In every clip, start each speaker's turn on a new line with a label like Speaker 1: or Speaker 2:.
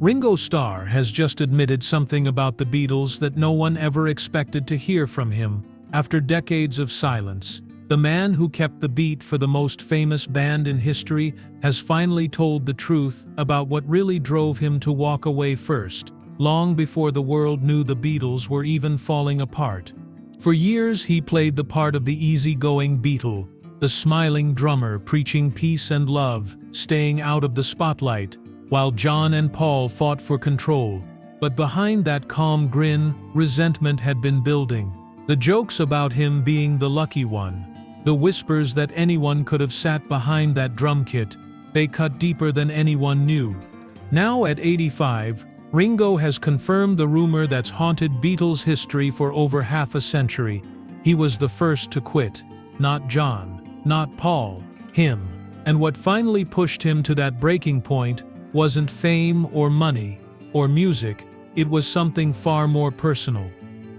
Speaker 1: Ringo Starr has just admitted something about the Beatles that no one ever expected to hear from him. After decades of silence, the man who kept the beat for the most famous band in history has finally told the truth about what really drove him to walk away first, long before the world knew the Beatles were even falling apart. For years he played the part of the easygoing Beatle, the smiling drummer preaching peace and love, staying out of the spotlight, while John and Paul fought for control. But behind that calm grin, resentment had been building. The jokes about him being the lucky one, the whispers that anyone could have sat behind that drum kit, they cut deeper than anyone knew. Now at 85, Ringo has confirmed the rumor that's haunted Beatles history for over half a century. He was the first to quit. Not John, not Paul, him. And what finally pushed him to that breaking point wasn't fame or money or music, it was something far more personal.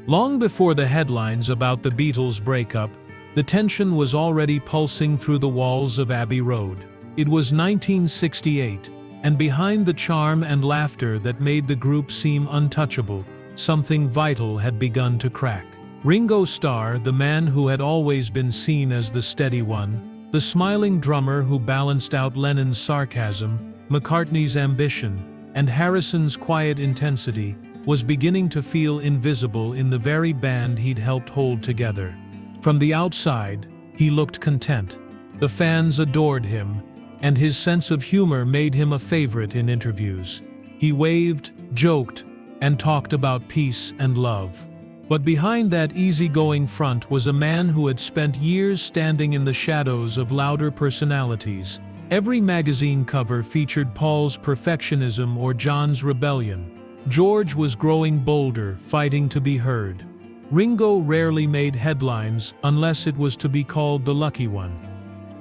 Speaker 1: Long before the headlines about the Beatles' breakup, the tension was already pulsing through the walls of Abbey Road. It was 1968, and behind the charm and laughter that made the group seem untouchable, something vital had begun to crack. Ringo Starr, the man who had always been seen as the steady one, the smiling drummer who balanced out Lennon's sarcasm, McCartney's ambition, and Harrison's quiet intensity, was beginning to feel invisible in the very band he'd helped hold together. From the outside, he looked content. The fans adored him, and his sense of humor made him a favorite in interviews. He waved, joked, and talked about peace and love. But behind that easygoing front was a man who had spent years standing in the shadows of louder personalities. Every magazine cover featured Paul's perfectionism or John's rebellion. George was growing bolder, fighting to be heard. Ringo rarely made headlines unless it was to be called the lucky one.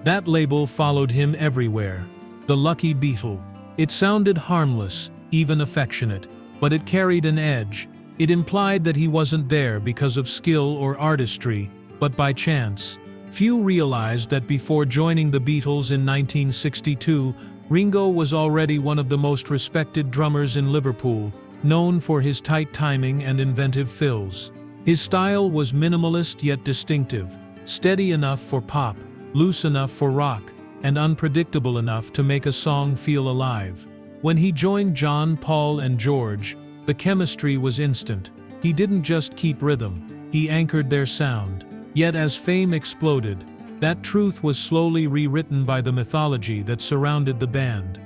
Speaker 1: That label followed him everywhere. The lucky Beatle. It sounded harmless, even affectionate, but it carried an edge. It implied that he wasn't there because of skill or artistry, but by chance. Few realized that before joining the Beatles in 1962, Ringo was already one of the most respected drummers in Liverpool, known for his tight timing and inventive fills. His style was minimalist yet distinctive, steady enough for pop, loose enough for rock, and unpredictable enough to make a song feel alive. When he joined John, Paul, and George, the chemistry was instant. He didn't just keep rhythm, he anchored their sound. Yet as fame exploded, that truth was slowly rewritten by the mythology that surrounded the band.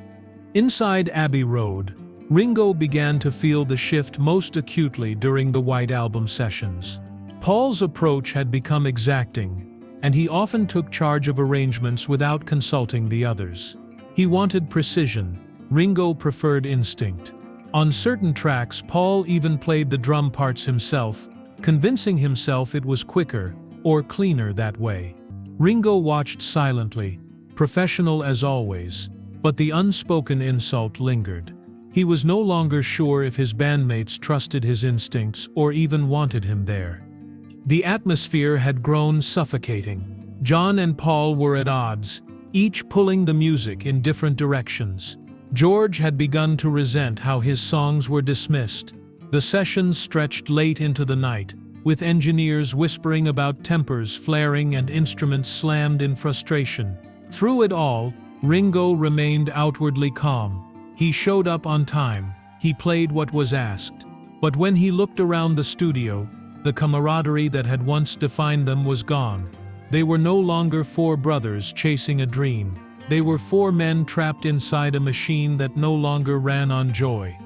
Speaker 1: Inside Abbey Road, Ringo began to feel the shift most acutely during the White Album sessions. Paul's approach had become exacting, and he often took charge of arrangements without consulting the others. He wanted precision, Ringo preferred instinct. On certain tracks, Paul even played the drum parts himself, convincing himself it was quicker or cleaner that way. Ringo watched silently, professional as always, but the unspoken insult lingered. He was no longer sure if his bandmates trusted his instincts or even wanted him there. The atmosphere had grown suffocating. John and Paul were at odds, each pulling the music in different directions. George had begun to resent how his songs were dismissed. The sessions stretched late into the night, with engineers whispering about tempers flaring and instruments slammed in frustration. Through it all, Ringo remained outwardly calm. He showed up on time, he played what was asked. But when he looked around the studio, the camaraderie that had once defined them was gone. They were no longer four brothers chasing a dream. They were four men trapped inside a machine that no longer ran on joy.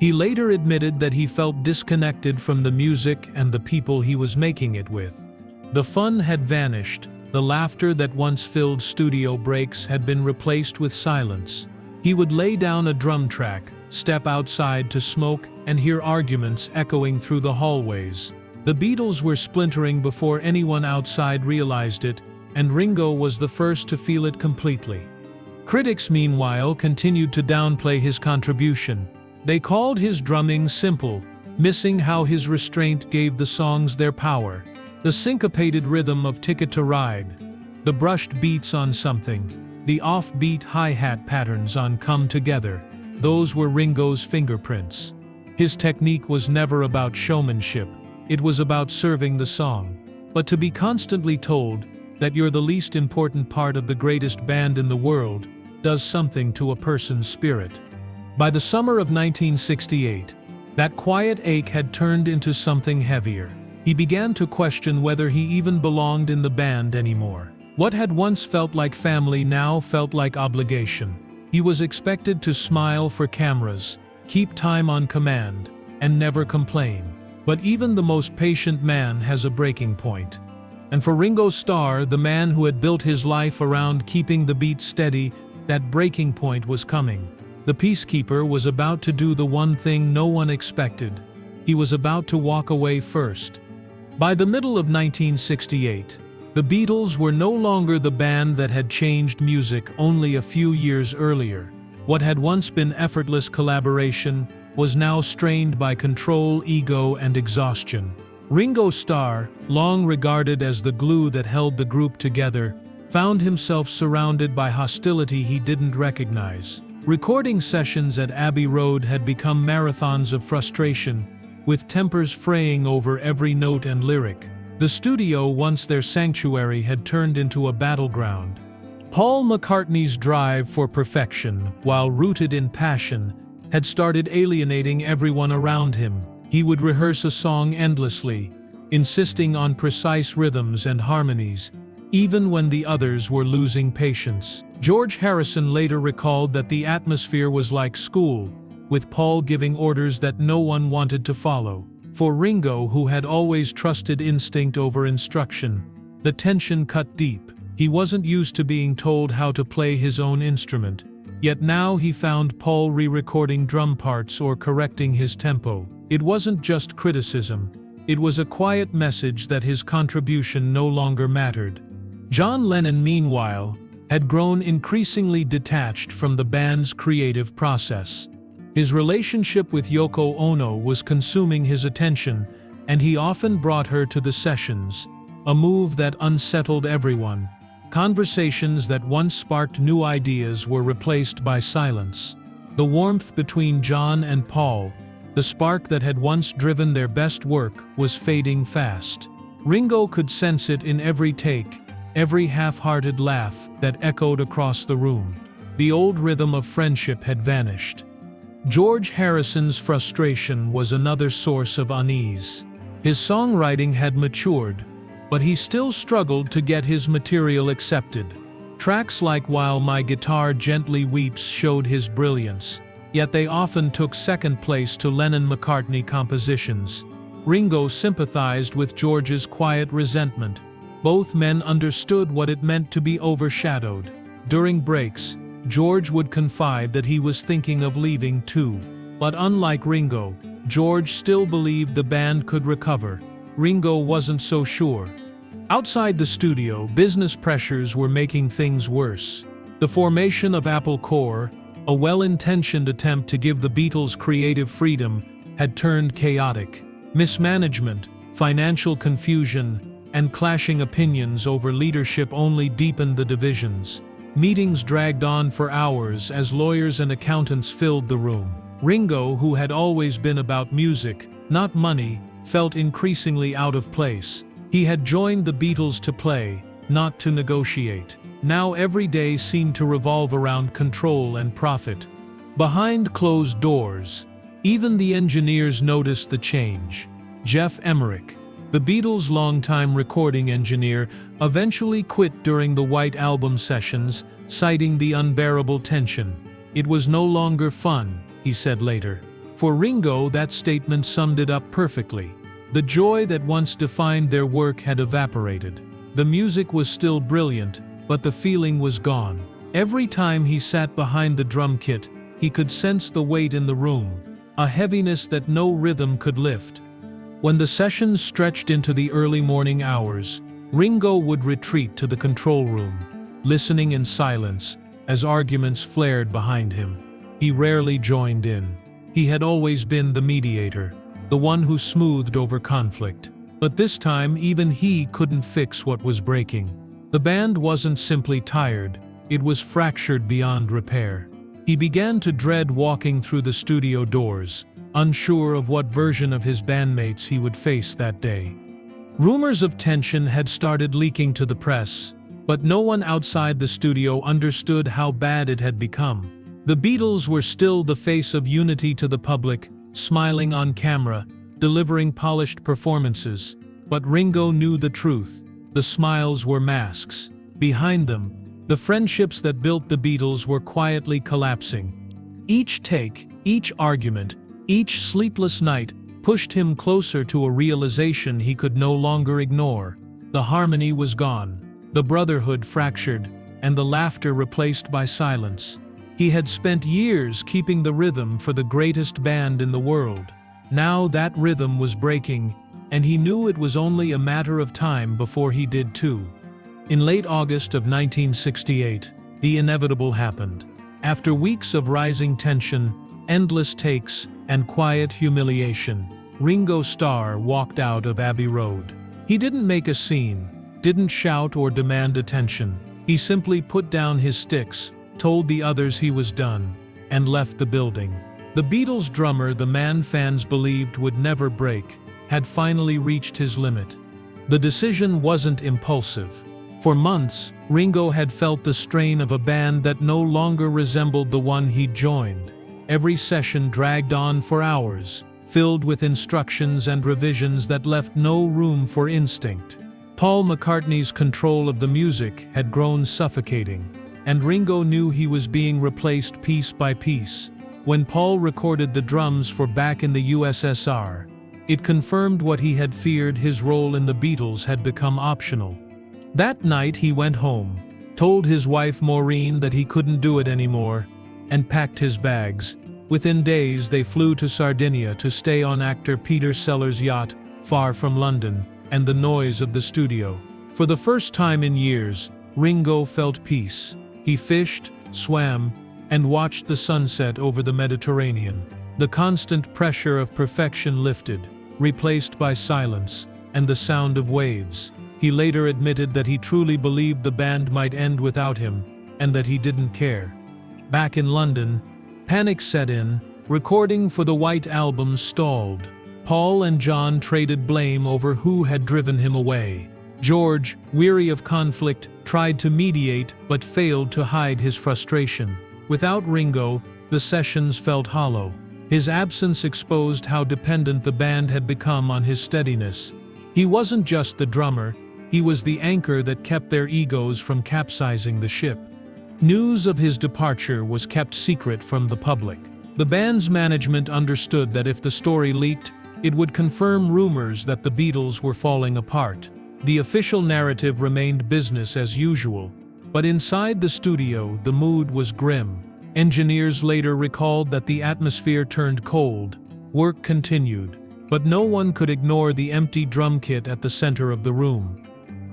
Speaker 1: He later admitted that he felt disconnected from the music and the people he was making it with. The fun had vanished, the laughter that once filled studio breaks had been replaced with silence. He would lay down a drum track, step outside to smoke, and hear arguments echoing through the hallways. The Beatles were splintering before anyone outside realized it, and Ringo was the first to feel it completely. Critics, meanwhile, continued to downplay his contribution. They called his drumming simple, missing how his restraint gave the songs their power. The syncopated rhythm of Ticket to Ride, the brushed beats on Something, the offbeat hi-hat patterns on Come Together. those were Ringo's fingerprints. His technique was never about showmanship, it was about serving the song. But to be constantly told that you're the least important part of the greatest band in the world does something to a person's spirit. By the summer of 1968, that quiet ache had turned into something heavier. He began to question whether he even belonged in the band anymore. What had once felt like family now felt like obligation. He was expected to smile for cameras, keep time on command, and never complain. But even the most patient man has a breaking point. And for Ringo Starr, the man who had built his life around keeping the beat steady, that breaking point was coming. The peacekeeper was about to do the one thing no one expected. He was about to walk away first. By the middle of 1968, the Beatles were no longer the band that had changed music only a few years earlier. What had once been effortless collaboration was now strained by control, ego, and exhaustion. Ringo Starr, long regarded as the glue that held the group together, found himself surrounded by hostility he didn't recognize. Recording sessions at Abbey Road had become marathons of frustration, with tempers fraying over every note and lyric. The studio, once their sanctuary, had turned into a battleground. Paul McCartney's drive for perfection, while rooted in passion, had started alienating everyone around him. He would rehearse a song endlessly, insisting on precise rhythms and harmonies, even when the others were losing patience. George Harrison later recalled that the atmosphere was like school, with Paul giving orders that no one wanted to follow. For Ringo, who had always trusted instinct over instruction, the tension cut deep. He wasn't used to being told how to play his own instrument, yet now he found Paul re-recording drum parts or correcting his tempo. It wasn't just criticism, it was a quiet message that his contribution no longer mattered. John Lennon, meanwhile, had grown increasingly detached from the band's creative process. His relationship with Yoko Ono was consuming his attention, and he often brought her to the sessions, a move that unsettled everyone. Conversations that once sparked new ideas were replaced by silence. The warmth between John and Paul, the spark that had once driven their best work, was fading fast. Ringo could sense it in every take, every half-hearted laugh that echoed across the room. The old rhythm of friendship had vanished. George Harrison's frustration was another source of unease. His songwriting had matured, but he still struggled to get his material accepted. Tracks like While My Guitar Gently Weeps showed his brilliance, yet they often took second place to Lennon-McCartney compositions. Ringo sympathized with George's quiet resentment. Both men understood what it meant to be overshadowed. During breaks, George would confide that he was thinking of leaving too. But unlike Ringo, George still believed the band could recover. Ringo wasn't so sure. Outside the studio, business pressures were making things worse. The formation of Apple Corps, a well-intentioned attempt to give the Beatles creative freedom, had turned chaotic. Mismanagement, financial confusion, and clashing opinions over leadership only deepened the divisions. Meetings dragged on for hours as lawyers and accountants filled the room. Ringo, who had always been about music, not money, felt increasingly out of place. He had joined the Beatles to play, not to negotiate. Now every day seemed to revolve around control and profit. Behind closed doors, even the engineers noticed the change. Geoff Emerick, the Beatles' longtime recording engineer, eventually quit during the White Album sessions, citing the unbearable tension. "It was no longer fun," he said later. For Ringo, that statement summed it up perfectly. The joy that once defined their work had evaporated. The music was still brilliant, but the feeling was gone. Every time he sat behind the drum kit, he could sense the weight in the room, a heaviness that no rhythm could lift. When the sessions stretched into the early morning hours, Ringo would retreat to the control room, listening in silence as arguments flared behind him. He rarely joined in. He had always been the mediator, the one who smoothed over conflict. But this time, even he couldn't fix what was breaking. The band wasn't simply tired, it was fractured beyond repair. He began to dread walking through the studio doors, unsure of what version of his bandmates he would face that day. Rumors of tension had started leaking to the press, but no one outside the studio understood how bad it had become. The Beatles were still the face of unity to the public, smiling on camera, delivering polished performances. But Ringo knew the truth. The smiles were masks. Behind them, the friendships that built the Beatles were quietly collapsing. Each take, each argument, each sleepless night pushed him closer to a realization he could no longer ignore. The harmony was gone, the brotherhood fractured, and the laughter replaced by silence. He had spent years keeping the rhythm for the greatest band in the world. Now that rhythm was breaking, and he knew it was only a matter of time before he did too. In late August of 1968, the inevitable happened. After weeks of rising tension, endless takes, and quiet humiliation, Ringo Starr walked out of Abbey Road. He didn't make a scene, didn't shout or demand attention. He simply put down his sticks, told the others he was done, and left the building. The Beatles' drummer, the man fans believed would never break, had finally reached his limit. The decision wasn't impulsive. For months, Ringo had felt the strain of a band that no longer resembled the one he'd joined. Every session dragged on for hours, filled with instructions and revisions that left no room for instinct. Paul McCartney's control of the music had grown suffocating, and Ringo knew he was being replaced piece by piece. When Paul recorded the drums for Back in the USSR, it confirmed what he had feared: his role in the Beatles had become optional. That night he went home, told his wife Maureen that he couldn't do it anymore, and packed his bags. Within days they flew to Sardinia to stay on actor Peter Sellers' yacht, far from London and the noise of the studio. For the first time in years, Ringo felt peace. He fished, swam, and watched the sunset over the Mediterranean. The constant pressure of perfection lifted, replaced by silence and the sound of waves. He later admitted that he truly believed the band might end without him, and that he didn't care. Back in London, panic set in. Recording for the White Album stalled. Paul and John traded blame over who had driven him away. George, weary of conflict, tried to mediate but failed to hide his frustration. Without Ringo, the sessions felt hollow. His absence exposed how dependent the band had become on his steadiness. He wasn't just the drummer, he was the anchor that kept their egos from capsizing the ship. News of his departure was kept secret from the public. The band's management understood that if the story leaked, it would confirm rumors that the Beatles were falling apart. The official narrative remained business as usual, but inside the studio, the mood was grim. Engineers later recalled that the atmosphere turned cold. Work continued, but no one could ignore the empty drum kit at the center of the room.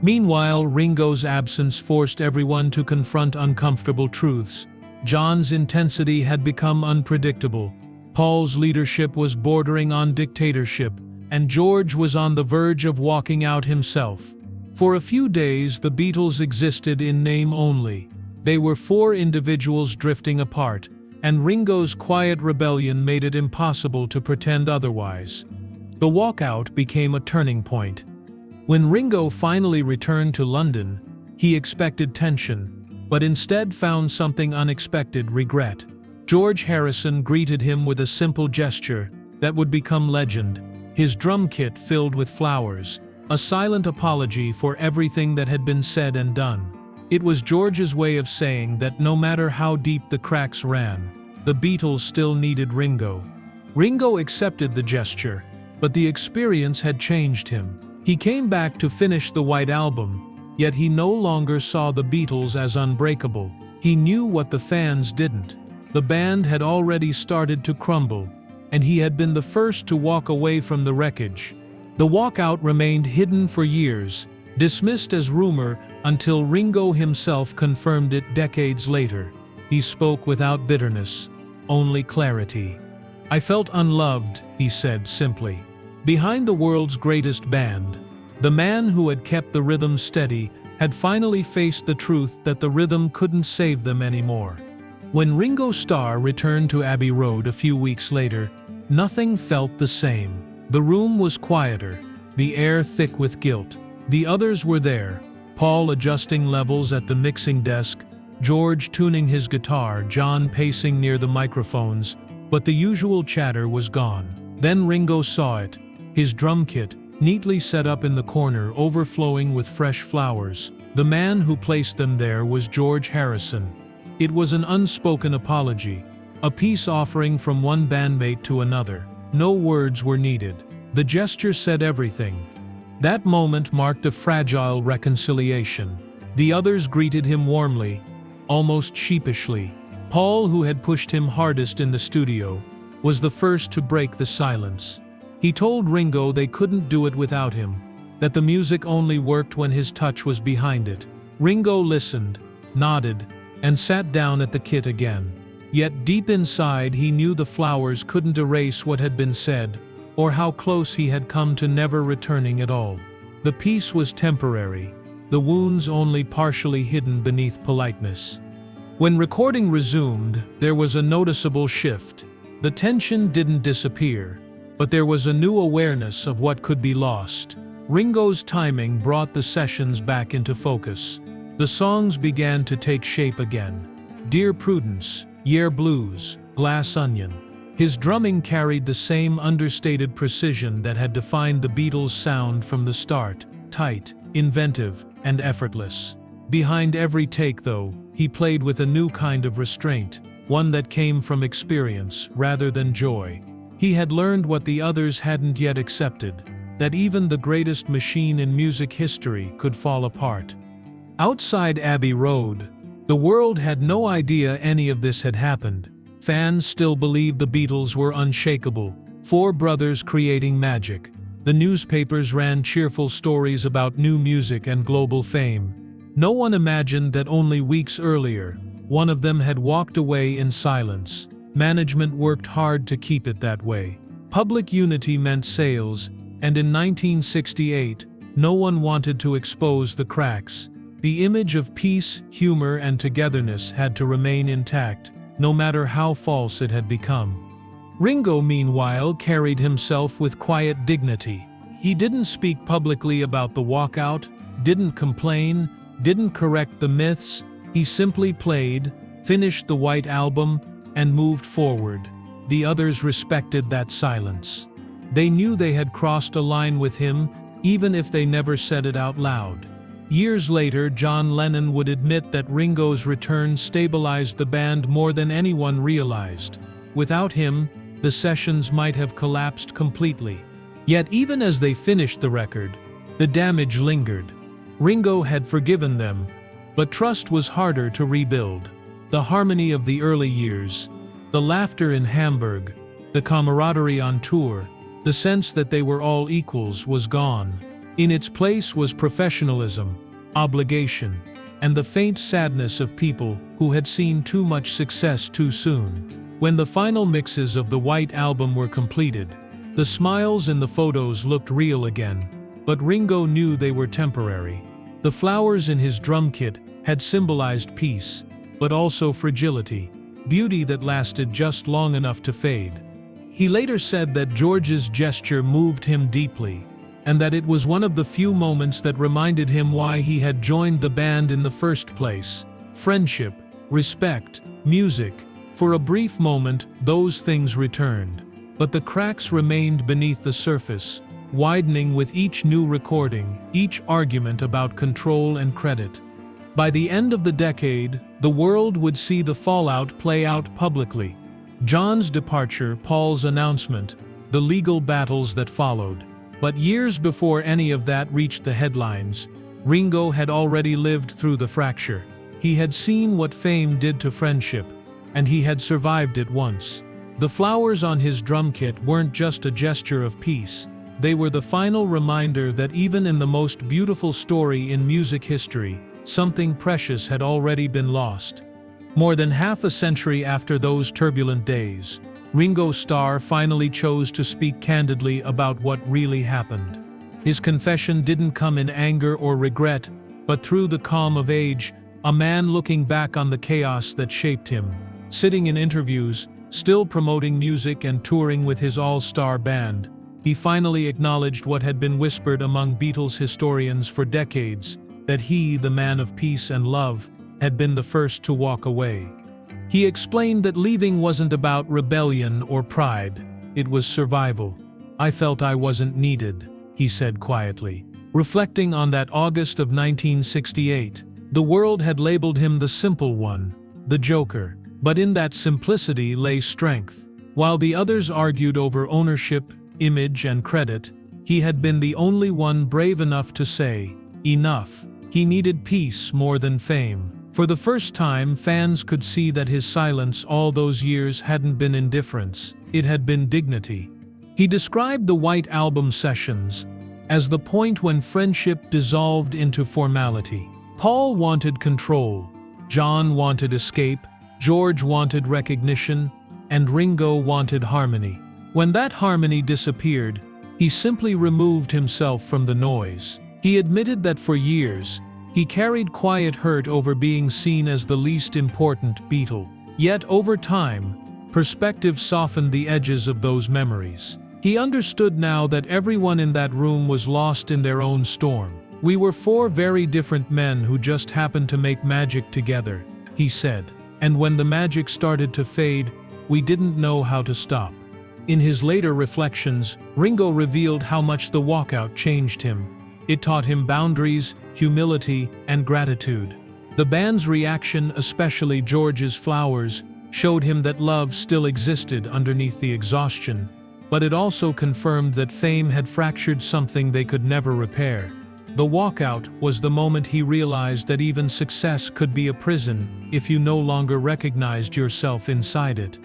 Speaker 1: Meanwhile, Ringo's absence forced everyone to confront uncomfortable truths. John's intensity had become unpredictable. Paul's leadership was bordering on dictatorship, and George was on the verge of walking out himself. For a few days, the Beatles existed in name only. They were four individuals drifting apart, and Ringo's quiet rebellion made it impossible to pretend otherwise. The walkout became a turning point. When Ringo finally returned to London, he expected tension, but instead found something unexpected: regret. George Harrison greeted him with a simple gesture that would become legend, his drum kit filled with flowers, a silent apology for everything that had been said and done. It was George's way of saying that no matter how deep the cracks ran, the Beatles still needed Ringo. Ringo accepted the gesture, but the experience had changed him. He came back to finish the White Album, yet he no longer saw the Beatles as unbreakable. He knew what the fans didn't. The band had already started to crumble, and he had been the first to walk away from the wreckage. The walkout remained hidden for years, dismissed as rumor, until Ringo himself confirmed it decades later. He spoke without bitterness, only clarity. "I felt unloved," he said simply. Behind the world's greatest band, the man who had kept the rhythm steady had finally faced the truth that the rhythm couldn't save them anymore. When Ringo Starr returned to Abbey Road a few weeks later, nothing felt the same. The room was quieter, the air thick with guilt. The others were there, Paul adjusting levels at the mixing desk, George tuning his guitar, John pacing near the microphones, but the usual chatter was gone. Then Ringo saw it, his drum kit, neatly set up in the corner, overflowing with fresh flowers. The man who placed them there was George Harrison. It was an unspoken apology, a peace offering from one bandmate to another. No words were needed. The gesture said everything. That moment marked a fragile reconciliation. The others greeted him warmly, almost sheepishly. Paul, who had pushed him hardest in the studio, was the first to break the silence. He told Ringo they couldn't do it without him, that the music only worked when his touch was behind it. Ringo listened, nodded, and sat down at the kit again. Yet deep inside he knew the flowers couldn't erase what had been said, or how close he had come to never returning at all. The peace was temporary, the wounds only partially hidden beneath politeness. When recording resumed, there was a noticeable shift. The tension didn't disappear, but there was a new awareness of what could be lost. Ringo's timing brought the sessions back into focus. The songs began to take shape again. Dear Prudence, Yer Blues, Glass Onion. His drumming carried the same understated precision that had defined the Beatles' sound from the start, tight, inventive, and effortless. Behind every take, though, he played with a new kind of restraint, one that came from experience rather than joy. He had learned what the others hadn't yet accepted, that even the greatest machine in music history could fall apart. Outside Abbey Road, the world had no idea any of this had happened. Fans still believed the Beatles were unshakable, four brothers creating magic. The newspapers ran cheerful stories about new music and global fame. No one imagined that only weeks earlier, one of them had walked away in silence. Management worked hard to keep it that way. Public unity meant sales, and in 1968, no one wanted to expose the cracks. The image of peace, humor, and togetherness had to remain intact, no matter how false it had become. Ringo, meanwhile, carried himself with quiet dignity. He didn't speak publicly about the walkout, didn't complain, didn't correct the myths. He simply played, finished the White Album, and moved forward. The others respected that silence. They knew they had crossed a line with him, even if they never said it out loud. Years later, John Lennon would admit that Ringo's return stabilized the band more than anyone realized. Without him, the sessions might have collapsed completely. Yet even as they finished the record, the damage lingered. Ringo had forgiven them, but trust was harder to rebuild. The harmony of the early years, the laughter in Hamburg, the camaraderie on tour, the sense that they were all equals was gone. In its place was professionalism, obligation, and the faint sadness of people who had seen too much success too soon. When the final mixes of the White Album were completed, the smiles in the photos looked real again, but Ringo knew they were temporary. The flowers in his drum kit had symbolized peace, but also fragility, beauty that lasted just long enough to fade. He later said that George's gesture moved him deeply, and that it was one of the few moments that reminded him why he had joined the band in the first place. Friendship, respect, music. For a brief moment, those things returned, but the cracks remained beneath the surface, widening with each new recording, each argument about control and credit. By the end of the decade, the world would see the fallout play out publicly. John's departure, Paul's announcement, the legal battles that followed. But years before any of that reached the headlines, Ringo had already lived through the fracture. He had seen what fame did to friendship, and he had survived it once. The flowers on his drum kit weren't just a gesture of peace. They were the final reminder that even in the most beautiful story in music history, something precious had already been lost. More than half a century after those turbulent days, Ringo Starr finally chose to speak candidly about what really happened. His confession didn't come in anger or regret, but through the calm of age, a man looking back on the chaos that shaped him. Sitting in interviews, still promoting music and touring with his all-star band, he finally acknowledged what had been whispered among Beatles historians for decades, that he, the man of peace and love, had been the first to walk away. He explained that leaving wasn't about rebellion or pride, it was survival. "I felt I wasn't needed," he said quietly. Reflecting on that August of 1968, the world had labeled him the simple one, the joker. But in that simplicity lay strength. While the others argued over ownership, image, and credit, he had been the only one brave enough to say, enough. He needed peace more than fame. For the first time, fans could see that his silence all those years hadn't been indifference, it had been dignity. He described the White Album sessions as the point when friendship dissolved into formality. Paul wanted control, John wanted escape, George wanted recognition, and Ringo wanted harmony. When that harmony disappeared, he simply removed himself from the noise. He admitted that for years, he carried quiet hurt over being seen as the least important Beatle. Yet over time, perspective softened the edges of those memories. He understood now that everyone in that room was lost in their own storm. "We were four very different men who just happened to make magic together," he said. "And when the magic started to fade, we didn't know how to stop." In his later reflections, Ringo revealed how much the walkout changed him. It taught him boundaries, humility, and gratitude. The band's reaction, especially George's flowers, showed him that love still existed underneath the exhaustion, but it also confirmed that fame had fractured something they could never repair. The walkout was the moment he realized that even success could be a prison if you no longer recognized yourself inside it.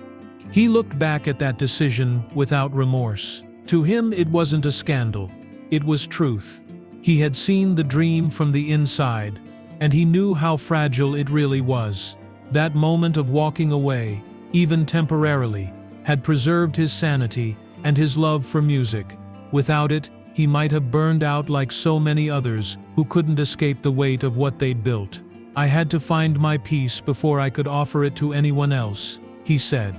Speaker 1: He looked back at that decision without remorse. To him, it wasn't a scandal. It was truth. He had seen the dream from the inside, and he knew how fragile it really was. That moment of walking away, even temporarily, had preserved his sanity and his love for music. Without it, he might have burned out like so many others who couldn't escape the weight of what they'd built. "I had to find my peace before I could offer it to anyone else," he said.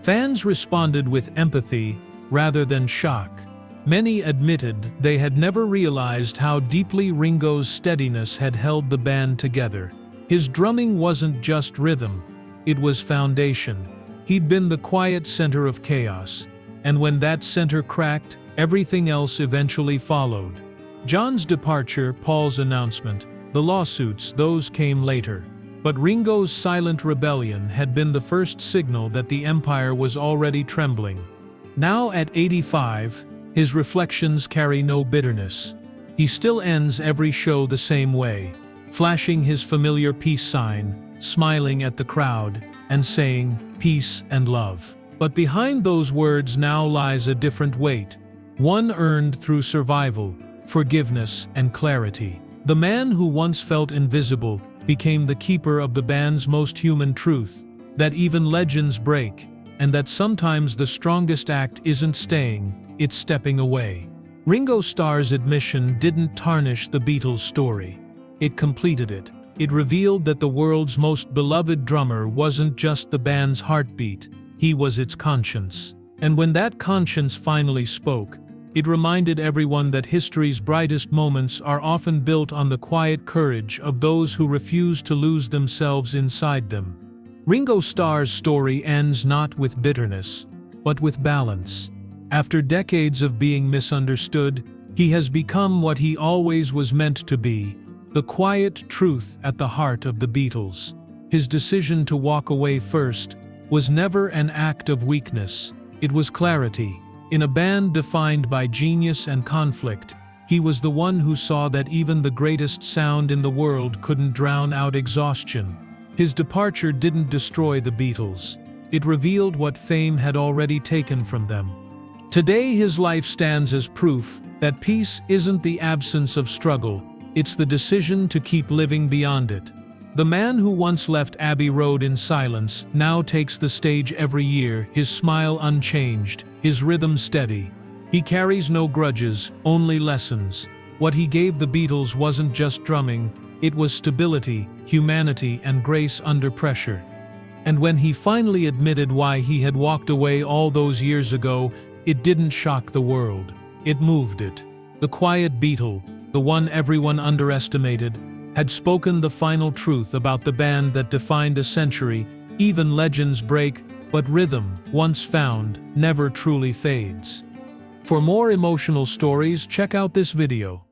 Speaker 1: Fans responded with empathy rather than shock. Many admitted they had never realized how deeply Ringo's steadiness had held the band together. His drumming wasn't just rhythm, it was foundation. He'd been the quiet center of chaos, and when that center cracked, everything else eventually followed. John's departure, Paul's announcement, the lawsuits, those came later. But Ringo's silent rebellion had been the first signal that the empire was already trembling. Now at 85, his reflections carry no bitterness. He still ends every show the same way, flashing his familiar peace sign, smiling at the crowd, and saying, "Peace and love." But behind those words now lies a different weight. One earned through survival, forgiveness, and clarity. The man who once felt invisible became the keeper of the band's most human truth, that even legends break, and that sometimes the strongest act isn't staying, it's stepping away. Ringo Starr's admission didn't tarnish the Beatles' story. It completed it. It revealed that the world's most beloved drummer wasn't just the band's heartbeat, he was its conscience. And when that conscience finally spoke, it reminded everyone that history's brightest moments are often built on the quiet courage of those who refuse to lose themselves inside them. Ringo Starr's story ends not with bitterness, but with balance. After decades of being misunderstood, he has become what he always was meant to be, the quiet truth at the heart of the Beatles. His decision to walk away first was never an act of weakness, it was clarity. In a band defined by genius and conflict, he was the one who saw that even the greatest sound in the world couldn't drown out exhaustion. His departure didn't destroy the Beatles. It revealed what fame had already taken from them. Today his life stands as proof that peace isn't the absence of struggle, it's the decision to keep living beyond it. The man who once left Abbey Road in silence now takes the stage every year, his smile unchanged, his rhythm steady. He carries no grudges, only lessons. What he gave the Beatles wasn't just drumming, it was stability, humanity, and grace under pressure. And when he finally admitted why he had walked away all those years ago, it didn't shock the world. It moved it. The quiet Beatle, the one everyone underestimated, had spoken the final truth about the band that defined a century. Even legends break, but rhythm, once found, never truly fades. For more emotional stories, check out this video.